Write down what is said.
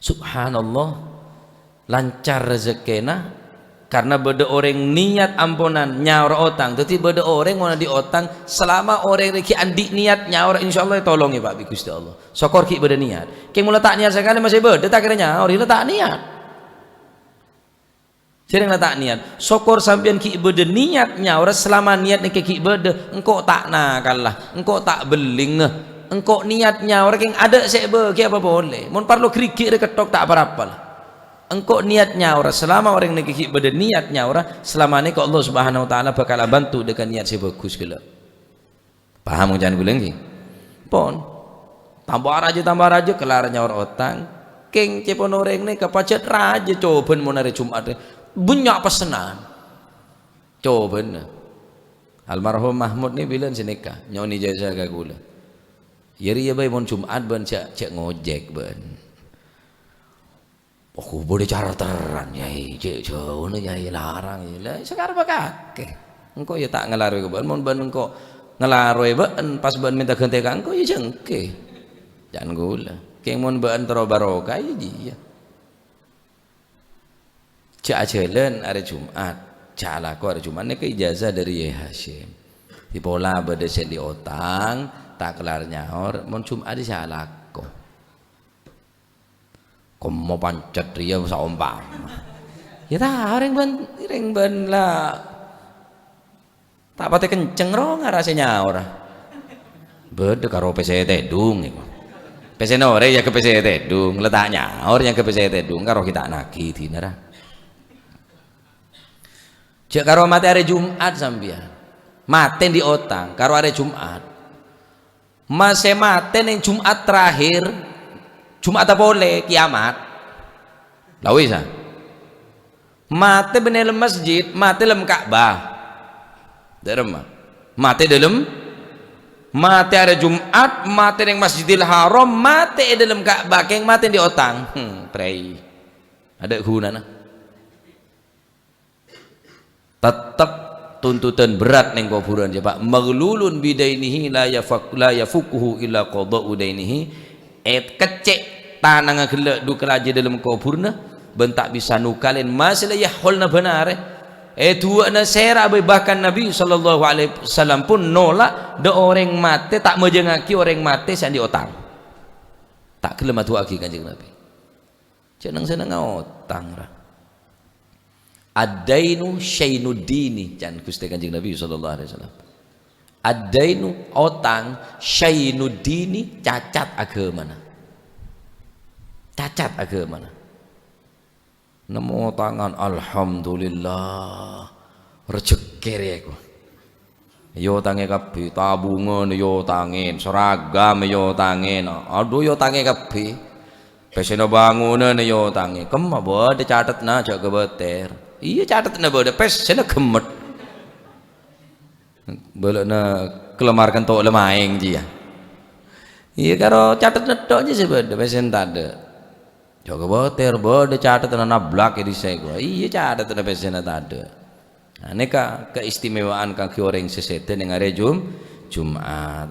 subhanallah lancar rezekina karena beda orang niat ampunan nyaur otang tapi beda orang mana di otang selama orang reki andi niat nyaur insyaallah tolong ya Pak bi Gusti Allah sokor ki beda niat ki mula tak niat sekali masih beda tak kira nyaur ila tak niat sering tak niat sokor sampean ki beda niat nyaur selama niat ki beda engkau tak nakal lah engkau tak beling engkau niat nyaur ki ada sebe ki apa boleh mun perlu krikik ketok tak apa-apa lah engkau niatnya orang selama orang ini kiki beda niatnya orang selama ini Allah Subhanahu Wa Taala bakal bantu dengan niat si bagus gila paham jangan gue lagi pon tambah raja kelarnya orang otang keng cepon orang ini kepacet raja coba mau nari Jumat banyak pesanan coba almarhum Mahmud ni bilang senika nyoni jasa gagula yari ya bay mon Jumat ban cek ngojek ban aku boleh charteran nyai cek jauh nyai larang lah sekarang bakake engkau ya tak ngelarui ke mon ban engkau ngelarui ban pas ban minta ganti engkau ya jengke jangan gula keng mon ban terobaro kaya dia cek ajalan hari Jumat cak aku hari Jumat ini ke ijazah dari Yai Hashim di pola berdesel di otang tak kelar nyaur mon Jumat di salak mau pancet dia saumpam ya tak orang ban lah tak pati kenceng roh ngarasnya orang beda karo PC tedung PC nore ya ke PC tedung letaknya orang yang ke PC tedung karo kita naki dinara cek karo mati hari Jumat sambian maten di otang karo hari Jumat masih maten yang Jumat terakhir Jumat tak boleh kiamat lawi sah mati bener masjid mati dalam Ka'bah dalam mati dalam mati ada Jumat mati yang Masjidil Haram mati dalam Ka'bah yang mati di otang pray ada guna tetap tuntutan berat neng kuburan je Pak maghlulun bidainihi la yafukuhu illa qada'u dainihi kecek tanang gelak du kelaje dalam kuburna bentak bisa nukalin masalah yahulna benar dua na sera bahkan Nabi sallallahu alaihi wasallam pun nolak de orang mati tak mejengaki orang mati san di otang tak gelem atu aki kanjeng Nabi cenang seneng otang ra ad-dainu syainuddini jan Gusti kanjeng Nabi sallallahu alaihi wasallam ad-dainu otang syainuddini cacat agama cacat agama nemu tangan alhamdulillah rezeki aku yo tange kabeh tabungan yo tangin seragam yo tangin aduh yo tange kabeh pesena bangunan yo tange kemah bode catetna aja kebeter iya catetna bode pesena gemet belakna kelemarkan tok lemaing dia iya karo catetna tok aja sebede pesen tade jaga boter bode catat na nablak di saya iya catat na pesena tade nah neka keistimewaan kaki orang seseten yang hari Jumat